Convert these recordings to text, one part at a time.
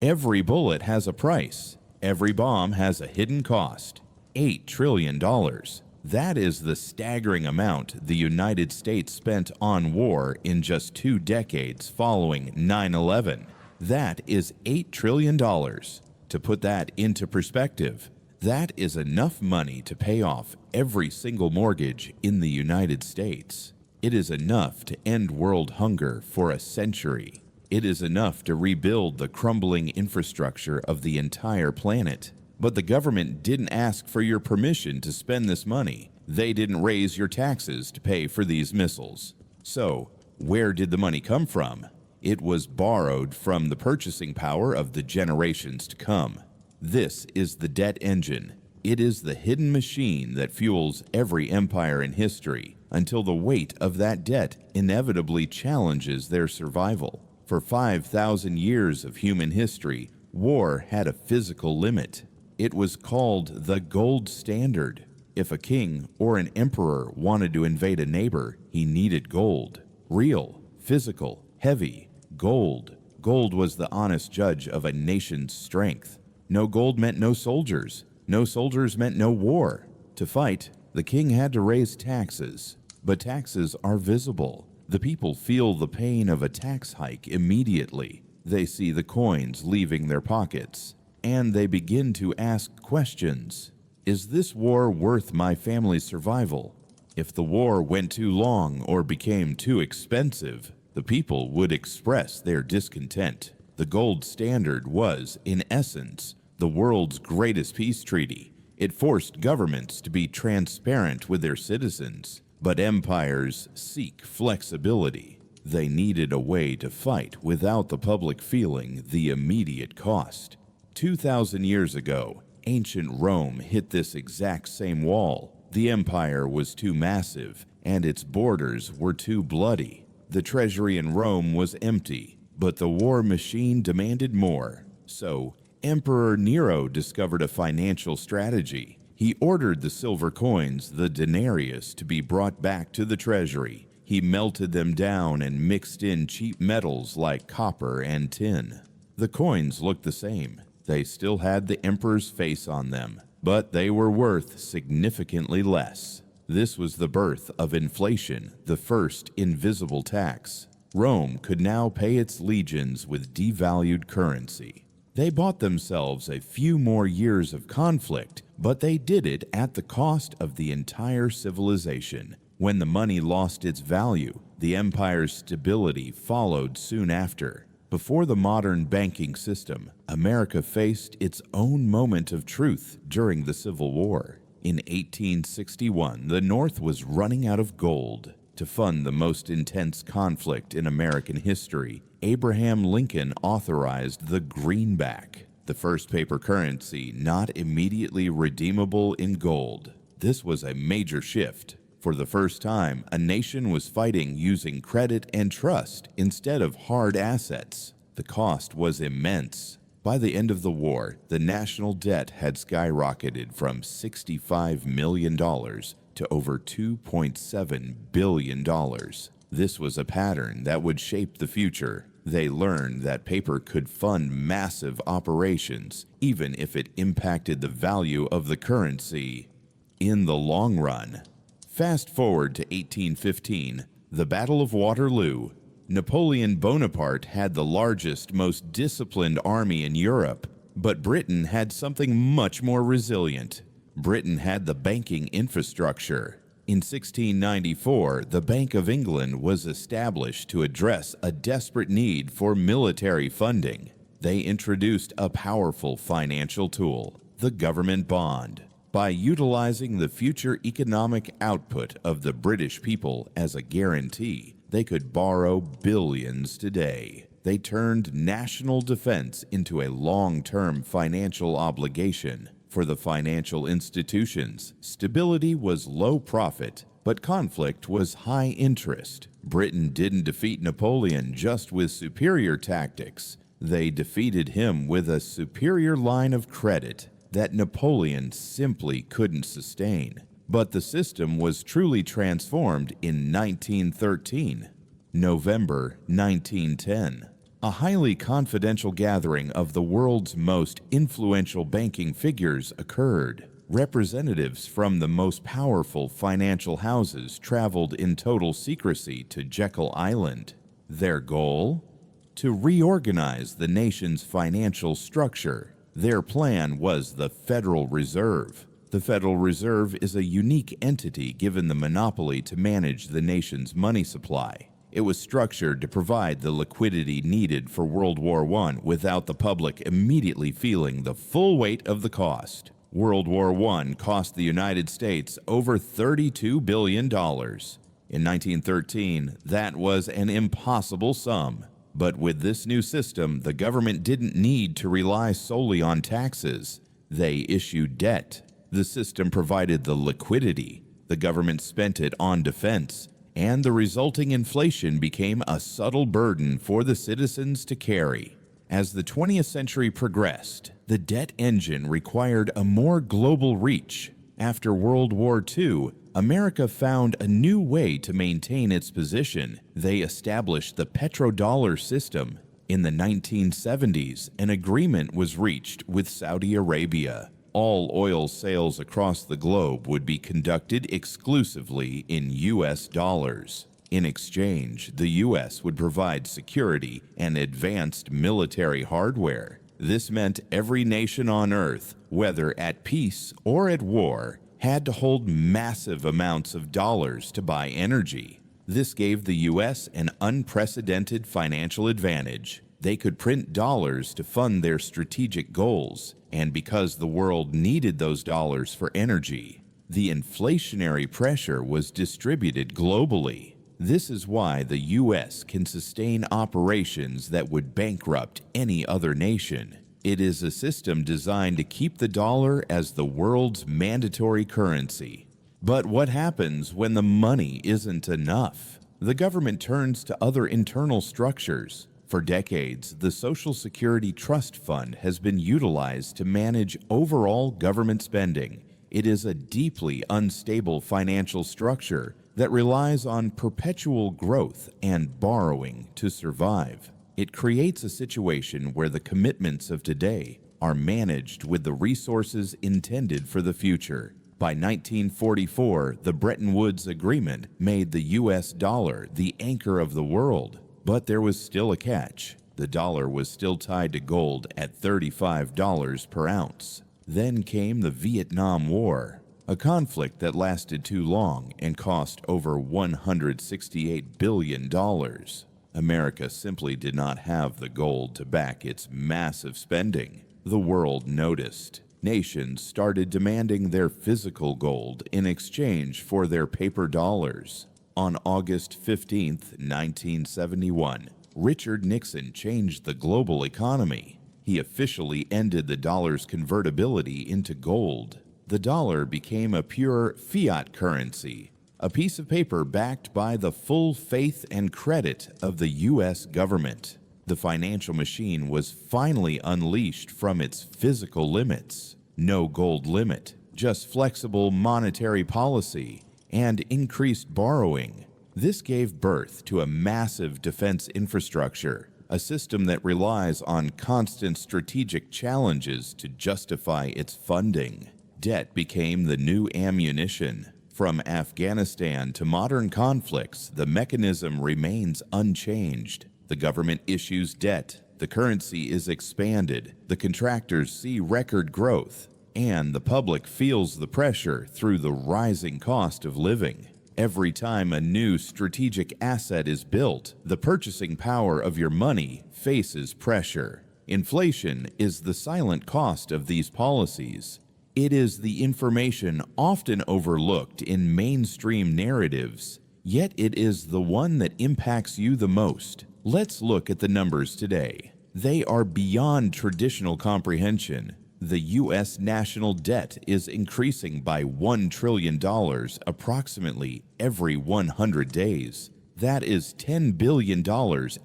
Every bullet has a price. Every bomb has a hidden cost. $8 trillion. That is the staggering amount the United States spent on war in just 2 decades following 9/11. That is $8 trillion. To put that into perspective, that is enough money to pay off every single mortgage in the United States. It is enough to end world hunger for a century. It is enough to rebuild the crumbling infrastructure of the entire planet. But the government didn't ask for your permission to spend this money. They didn't raise your taxes to pay for these missiles. So, where did the money come from? It was borrowed from the purchasing power of the generations to come. This is the debt engine. It is the hidden machine that fuels every empire in history until the weight of that debt inevitably challenges their survival. For 5,000 years of human history, war had a physical limit. It was called the gold standard. If a king or an emperor wanted to invade a neighbor, he needed gold. Real, physical, heavy, gold. Gold was the honest judge of a nation's strength. No gold meant no soldiers. No soldiers meant no war. To fight, the king had to raise taxes. But taxes are visible. The people feel the pain of a tax hike immediately. They see the coins leaving their pockets, and they begin to ask questions. Is this war worth my family's survival? If the war went too long or became too expensive, the people would express their discontent. The gold standard was, in essence, the world's greatest peace treaty. It forced governments to be transparent with their citizens. But empires seek flexibility. They needed a way to fight without the public feeling the immediate cost. 2,000 years ago, ancient Rome hit this exact same wall. The empire was too massive, and its borders were too bloody. The treasury in Rome was empty, but the war machine demanded more. So, Emperor Nero discovered a financial strategy. He ordered the silver coins, the denarius, to be brought back to the treasury. He melted them down and mixed in cheap metals like copper and tin. The coins looked the same. They still had the emperor's face on them, but they were worth significantly less. This was the birth of inflation, the first invisible tax. Rome could now pay its legions with devalued currency. They bought themselves a few more years of conflict, but they did it at the cost of the entire civilization. When the money lost its value, the empire's stability followed soon after. Before the modern banking system, America faced its own moment of truth during the Civil War. In 1861, the North was running out of gold. To fund the most intense conflict in American history, Abraham Lincoln authorized the greenback, the first paper currency not immediately redeemable in gold. This was a major shift. For the first time, a nation was fighting using credit and trust instead of hard assets. The cost was immense. By the end of the war, the national debt had skyrocketed from $65 million to over $2.7 billion. This was a pattern that would shape the future. They learned that paper could fund massive operations, even if it impacted the value of the currency in the long run. Fast forward to 1815, the Battle of Waterloo. Napoleon Bonaparte had the largest, most disciplined army in Europe, but Britain had something much more resilient. Britain had the banking infrastructure. In 1694, the Bank of England was established to address a desperate need for military funding. They introduced a powerful financial tool, the government bond. By utilizing the future economic output of the British people as a guarantee, they could borrow billions today. They turned national defense into a long-term financial obligation. For the financial institutions, stability was low profit, but conflict was high interest. Britain didn't defeat Napoleon just with superior tactics. They defeated him with a superior line of credit that Napoleon simply couldn't sustain. But the system was truly transformed in 1913. November 1910. a highly confidential gathering of the world's most influential banking figures occurred. Representatives from the most powerful financial houses traveled in total secrecy to Jekyll Island. Their goal? To reorganize the nation's financial structure. Their plan was the Federal Reserve. The Federal Reserve is a unique entity given the monopoly to manage the nation's money supply. It was structured to provide the liquidity needed for World War I without the public immediately feeling the full weight of the cost. World War I cost the United States over $32 billion. In 1913, that was an impossible sum. But with this new system, the government didn't need to rely solely on taxes. They issued debt. The system provided the liquidity. The government spent it on defense. And the resulting inflation became a subtle burden for the citizens to carry. As the 20th century progressed, the debt engine required a more global reach. After World War II, America found a new way to maintain its position. They established the petrodollar system. In the 1970s, an agreement was reached with Saudi Arabia. All oil sales across the globe would be conducted exclusively in U.S. dollars. In exchange, the U.S. would provide security and advanced military hardware. This meant every nation on Earth, whether at peace or at war, had to hold massive amounts of dollars to buy energy. This gave the U.S. an unprecedented financial advantage. They could print dollars to fund their strategic goals, and because the world needed those dollars for energy, the inflationary pressure was distributed globally. This is why the U.S. can sustain operations that would bankrupt any other nation. It is a system designed to keep the dollar as the world's mandatory currency. But what happens when the money isn't enough? The government turns to other internal structures. For decades, the Social Security Trust Fund has been utilized to manage overall government spending. It is a deeply unstable financial structure that relies on perpetual growth and borrowing to survive. It creates a situation where the commitments of today are managed with the resources intended for the future. By 1944, the Bretton Woods Agreement made the U.S. dollar the anchor of the world. But there was still a catch. The dollar was still tied to gold at $35 per ounce. Then came the Vietnam War, a conflict that lasted too long and cost over $168 billion. America simply did not have the gold to back its massive spending. The world noticed. Nations started demanding their physical gold in exchange for their paper dollars. On August 15, 1971, Richard Nixon changed the global economy. He officially ended the dollar's convertibility into gold. The dollar became a pure fiat currency, a piece of paper backed by the full faith and credit of the U.S. government. The financial machine was finally unleashed from its physical limits. No gold limit, just flexible monetary policy and increased borrowing. This gave birth to a massive defense infrastructure, a system that relies on constant strategic challenges to justify its funding. Debt became the new ammunition. From Afghanistan to modern conflicts, the mechanism remains unchanged. The government issues debt, the currency is expanded, the contractors see record growth, and the public feels the pressure through the rising cost of living. Every time a new strategic asset is built, the purchasing power of your money faces pressure. Inflation is the silent cost of these policies. It is the information often overlooked in mainstream narratives, yet it is the one that impacts you the most. Let's look at the numbers today. They are beyond traditional comprehension. The U.S. national debt is increasing by $1 trillion approximately every 100 days. That is $10 billion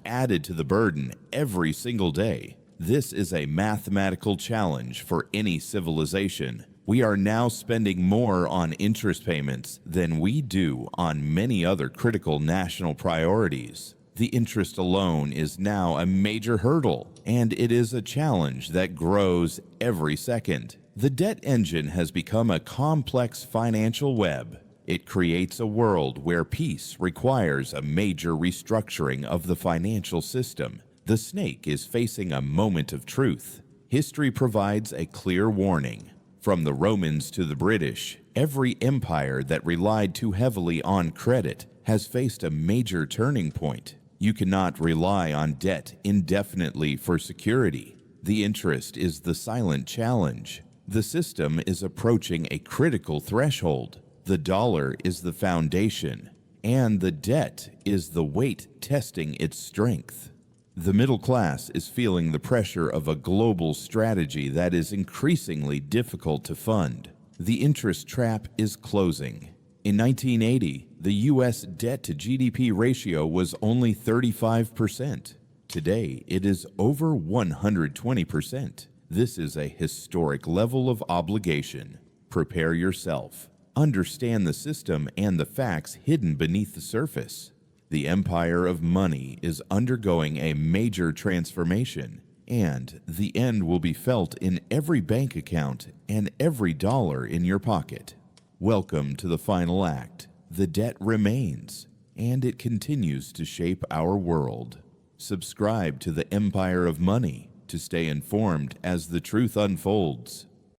added to the burden every single day. This is a mathematical challenge for any civilization. We are now spending more on interest payments than we do on many other critical national priorities. The interest alone is now a major hurdle, and it is a challenge that grows every second. The debt engine has become a complex financial web. It creates a world where peace requires a major restructuring of the financial system. The snake is facing a moment of truth. History provides a clear warning. From the Romans to the British, every empire that relied too heavily on credit has faced a major turning point. You cannot rely on debt indefinitely for security. The interest is the silent challenge. The system is approaching a critical threshold. The dollar is the foundation, and the debt is the weight testing its strength. The middle class is feeling the pressure of a global strategy that is increasingly difficult to fund. The interest trap is closing. In 1980, the U.S. debt-to-GDP ratio was only 35%. Today, it is over 120%. This is a historic level of obligation. Prepare yourself. Understand the system and the facts hidden beneath the surface. The empire of money is undergoing a major transformation, and the end will be felt in every bank account and every dollar in your pocket. Welcome to the final act. The debt remains, and it continues to shape our world. Subscribe to the Empire of Money to stay informed as the truth unfolds.